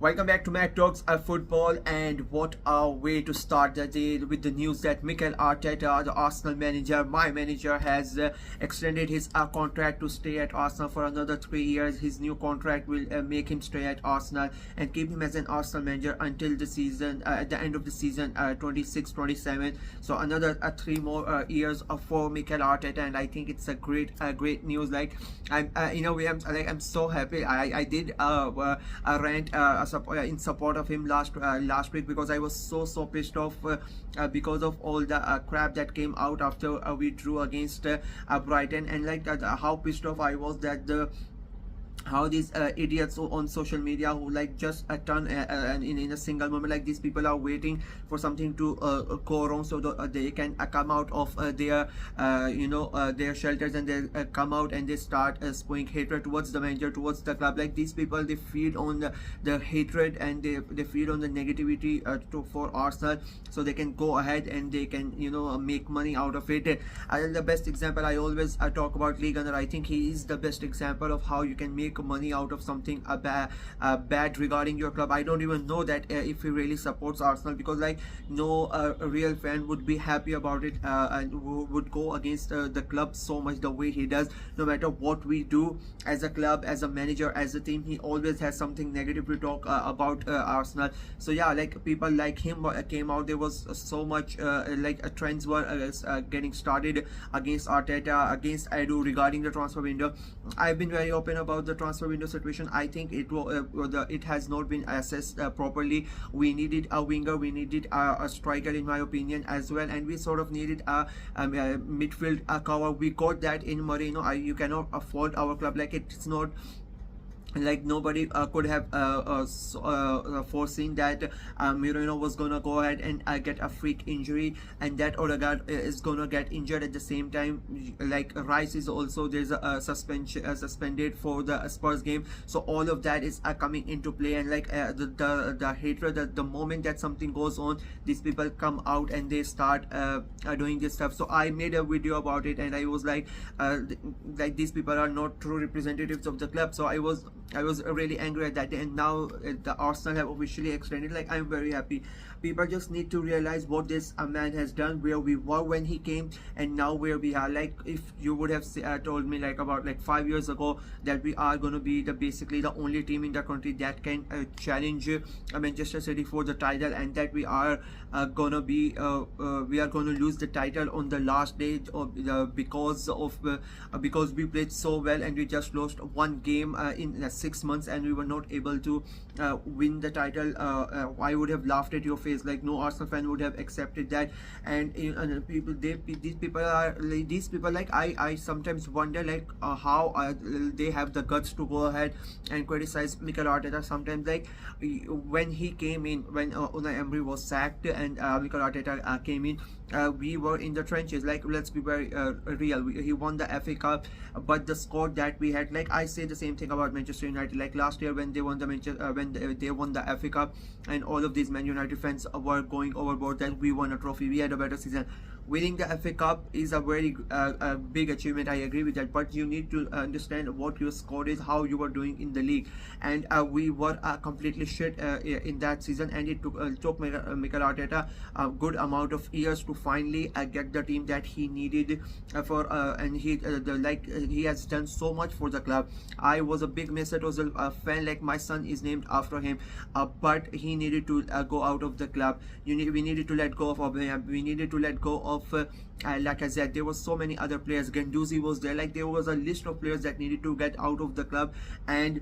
Welcome back to Mac Talks Football, and what a way to start the day with the news that Mikel Arteta, the Arsenal manager, my manager, has extended his contract to stay at Arsenal for another 3 years. His new contract will make him stay at Arsenal and keep him as an Arsenal manager until the season, at the end of the season, 26-27. So another 3 more years for Mikel Arteta, and I think it's a great news. Like I'm, in a way, I'm so happy. I did a rant. In support of him last week, because I was so pissed off because of all the crap that came out after we drew against Brighton, and like how pissed off I was that how these idiots on social media who like just turn in a single moment, like these people are waiting for something to go wrong so that they can come out of their their shelters, and they come out and they start spewing hatred towards the manager, towards the club. Like these people, they feed on the hatred, and they feed on the negativity for Arsenal, so they can go ahead and they can make money out of it. The best example, I always talk about Lee Gunner. I think he is the best example of how you can make money out of something bad regarding your club. I don't even know that if he really supports Arsenal, because like no real fan would be happy about it and would go against the club so much the way he does. No matter what we do as a club, as a manager, as a team, he always has something negative to talk about Arsenal. So yeah, like people like him came out. There was so much trends were getting started against Arteta, against Edu regarding the transfer window. I've been very open about the transfer window situation. I think it has not been assessed properly. We needed a winger, we needed a striker, in my opinion, as well, and we sort of needed a midfield cover. We got that in Moreno. You cannot afford our club. Like it's not like nobody could have foreseen that Moreno was gonna go ahead and get a freak injury, and that Odegaard is gonna get injured at the same time. Like Rice is also, there's a suspension suspended for the Spurs game. So all of that is coming into play, and like the hatred, the moment that something goes on, these people come out and they start doing this stuff. So I made a video about it, and I was like these people are not true representatives of the club. So I was really angry at that day, and now the Arsenal have officially extended. Like I'm very happy. People just need to realize what this man has done, where we were when he came and now where we are. Like if you would have told me like about 5 years ago that we are going to be basically the only team in the country that can challenge Manchester City for the title, and that we are going to be we are going to lose the title on the last day because we played so well and we just lost one game in 6 months and we were not able to win the title, I would have laughed at your face. Like no Arsenal fan would have accepted that. And these people like I sometimes wonder like how they have the guts to go ahead and criticize Mikel Arteta sometimes. Like when he came in, when Unai Emery was sacked and Mikel Arteta came in, we were in the trenches. Like let's be very real. He won the FA Cup, but the squad that we had, like I say the same thing about Manchester United. Like last year when they won they won the FA Cup, and all of these Man United fans were going overboard that we won a trophy, we had a better season. Winning the FA Cup is a very big achievement, I agree with that, but you need to understand what your score is, how you were doing in the league. And we were completely shit in that season, and it took Mikel Arteta a good amount of years to finally get the team that he needed and he has done so much for the club. I was a big Mesut Ozil fan. Like my son is named after him, but he needed to go out of the club. We needed to let go of Aubameyang. We needed to let go of like I said, there were so many other players. Guendouzi was there. Like there was a list of players that needed to get out of the club, and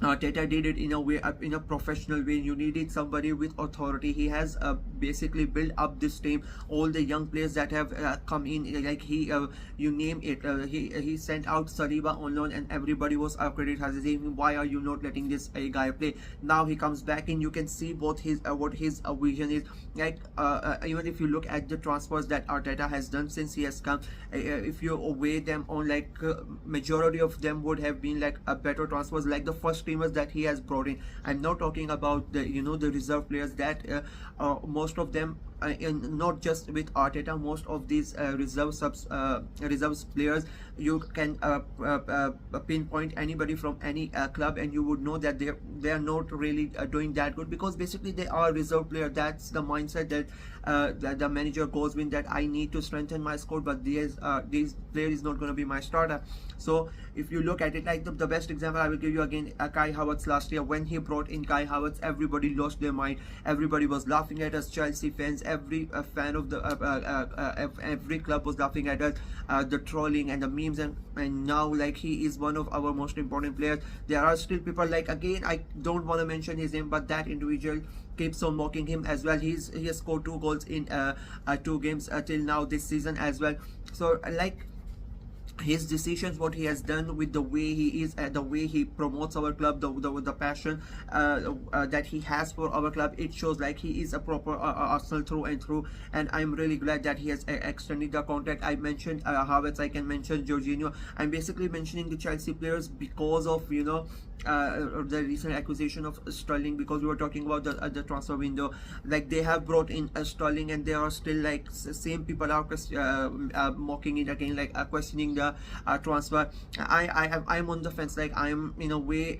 Arteta did it in a way, in a professional way. You needed somebody with authority. He has basically built up this team. All the young players that have come in, like you name it, he sent out Saliba on loan, and everybody was criticizing, why are you not letting this guy play? Now he comes back in. You can see both his what his vision is. Like even if you look at the transfers that Arteta has done since he has come, if you weigh them on, like majority of them would have been like a better transfers. Like the first streamers that he has brought in, I'm not talking about the the reserve players that most of them and not just with Arteta, most of these reserves players, you can pinpoint anybody from any club and you would know that they are not really doing that good, because basically they are reserve player. That's the mindset that the manager goes with, that I need to strengthen my squad, but these player is not going to be my starter. So if you look at it, like the best example I will give you again, Kai Havertz last year. When he brought in Kai Havertz, everybody lost their mind. Everybody was laughing at us, Chelsea fans, every fan of the every club was laughing at us, the trolling and the memes, and now like he is one of our most important players. There are still people, like, again, I don't want to mention his name, but that individual keeps on mocking him as well. He has scored 2 goals in 2 games till now this season as well. So like his decisions, what he has done with the way he is, the way he promotes our club, the passion that he has for our club, it shows like he is a proper Arsenal through and through. And I'm really glad that he has extended the contract. I mentioned Havertz, I can mention Jorginho. I'm basically mentioning the Chelsea players because of, you know, the recent acquisition of Sterling, because we were talking about the transfer window. Like they have brought in Sterling, and they are still like same people are mocking it again, like questioning the transfer. I'm on the fence. Like I'm in a way,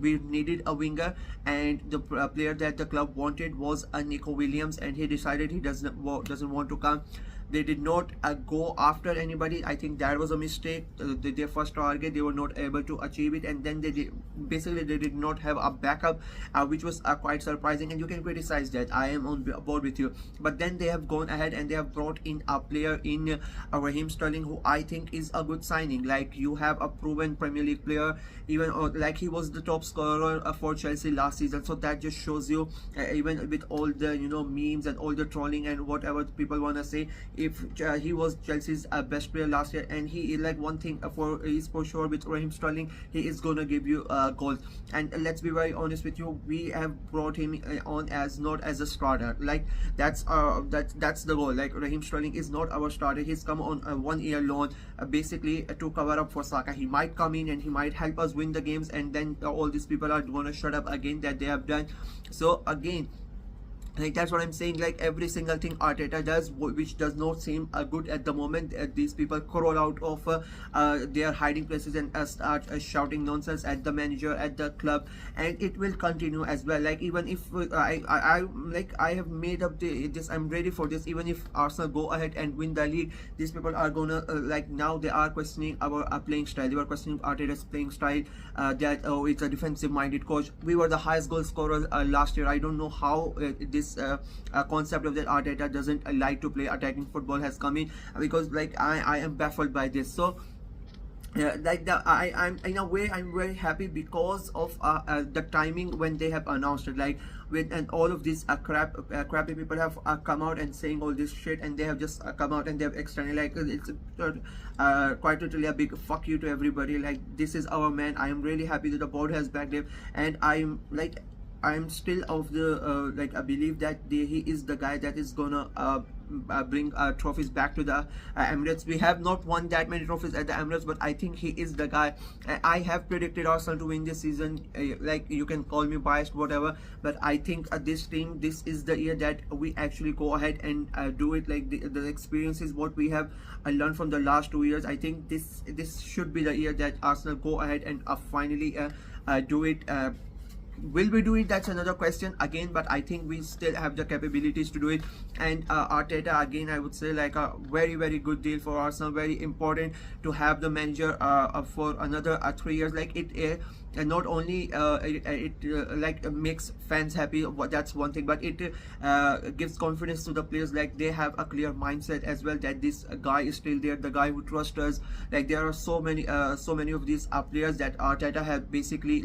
we needed a winger, and the player that the club wanted was Nico Williams, and he decided he doesn't want to come. They did not go after anybody. I think that was a mistake. Their first target, they were not able to achieve it, and then they did not have a backup, which was quite surprising. And you can criticize that, I am on board with you. But then they have gone ahead and they have brought in a player in Raheem Sterling, who I think is a good signing. Like you have a proven Premier League player, even like he was the top scorer for Chelsea last season. So that just shows you, even with all the, you know, memes and all the trolling and whatever people want to say, if he was Chelsea's best player last year, and he is like one thing is for sure with Raheem Sterling, he is gonna give you goals. And let's be very honest with you, we have brought him on as not as a starter. Like that's the goal. Like Raheem Sterling is not our starter. He's come on a 1-year loan, basically to cover up for Saka. He might come in and he might help us win the games, and then all these people are gonna shut up again that they have done. So again, like that's what I'm saying. Like every single thing Arteta does, which does not seem good at the moment, these people crawl out of their hiding places and start shouting nonsense at the manager, at the club, and it will continue as well. Like even if I have made up this, I'm ready for this. Even if Arsenal go ahead and win the league, these people are gonna like now they are questioning our playing style. They were questioning Arteta's playing style. That it's a defensive-minded coach. We were the highest goal scorer last year. I don't know how this concept of that Arteta doesn't like to play attacking football has come in, because like I am baffled by this. So yeah, like I'm in a way I'm very happy because of the timing when they have announced it. Like with and all of these crappy people have come out and saying all this shit, and they have just come out and they have extended, like it's quite literally a big fuck you to everybody. Like this is our man. I am really happy that the board has backed him, and I'm still of the like I believe that he is the guy that is gonna bring trophies back to the Emirates. We have not won that many trophies at the Emirates, but I think he is the guy. I have predicted Arsenal to win this season. Like you can call me biased, whatever, but I think this team, this is the year that we actually go ahead and do it. Like the experiences what we have learned from the last 2 years, I think this should be the year that Arsenal go ahead and finally do it. Will we do it? That's another question again, but I think we still have the capabilities to do it. And Arteta, again, I would say like a very good deal for Arsenal. Very important to have the manager for another 3 years. Like it and not only like makes fans happy, that's one thing, but it gives confidence to the players. Like they have a clear mindset as well that this guy is still there, the guy who trusts us. Like there are so many of these players that Arteta have basically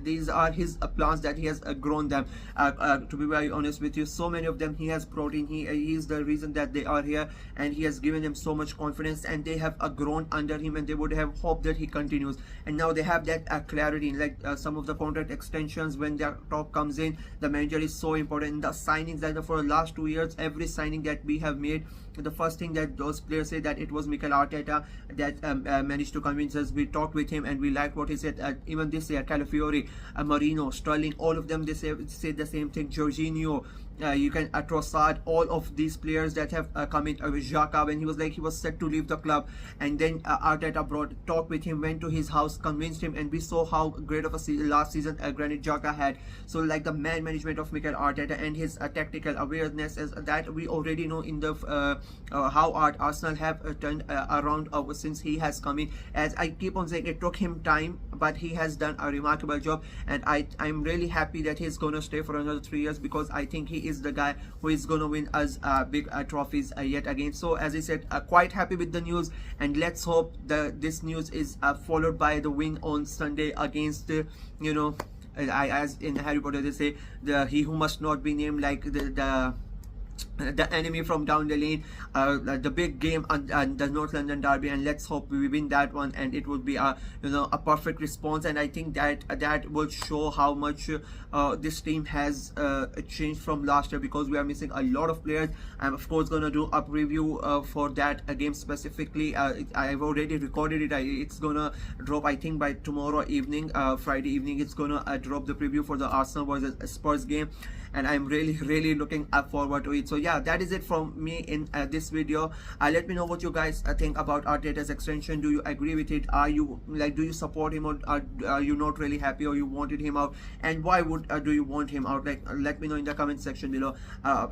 these are his plans that he has grown them. To be very honest with you, so many of them he has brought in. He is the reason that they are here, and he has given them so much confidence, and they have grown under him, and they would have hoped that he continues. And now they have that clarity in like some of the contract extensions. When their talk comes in, the manager is so important. The signings that for the last 2 years, every signing that we have made the first thing that those players say, that it was Mikel Arteta that managed to convince us. We talked with him and we liked what he said. Even this year, Calafiori, Marino, Sterling, all of them, they say the same thing. Jorginho, you can Trossard, all of these players that have come in. Xhaka, when he was set to leave the club, and then Arteta talked with him, went to his house, convinced him, and we saw how great of a last season Granit Xhaka had. So like the man management of Mikel Arteta and his tactical awareness is that we already know in the how Arsenal have turned around since he has come in. As I keep on saying, it took him time, but he has done a remarkable job, and I'm really happy that he's gonna stay for another 3 years, because I think he is the guy who is gonna win us big trophies yet again. So as I said, quite happy with the news, and let's hope that this news is followed by the win on Sunday against as in Harry Potter they say, the he who must not be named, like the enemy from down the lane, the big game and the North London derby, and let's hope we win that one, and it would be a a perfect response. And I think that will show how much this team has changed from last year, because we are missing a lot of players. I'm of course gonna do a preview for that game specifically. I've already recorded it. It's gonna drop, I think, by tomorrow evening, Friday evening. It's gonna drop the preview for the Arsenal versus Spurs game, and I'm really looking forward to it. So yeah, that is it from me in this video. Let me know what you guys think about Arteta's extension. Do you agree with it? Are you do you support him, or are you not really happy, or you wanted him out, and why would do you want him out? Let me know in the comment section below.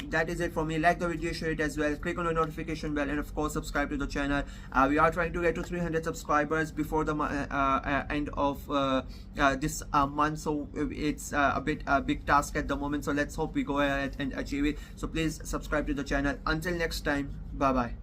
That is it from me. Like the video, share it as well, click on the notification bell, and of course subscribe to the channel. We are trying to get to 300 subscribers before the end of this month, so it's a big task at the moment. So let's hope we go ahead and achieve it. So please subscribe to the channel. Until next time, bye bye.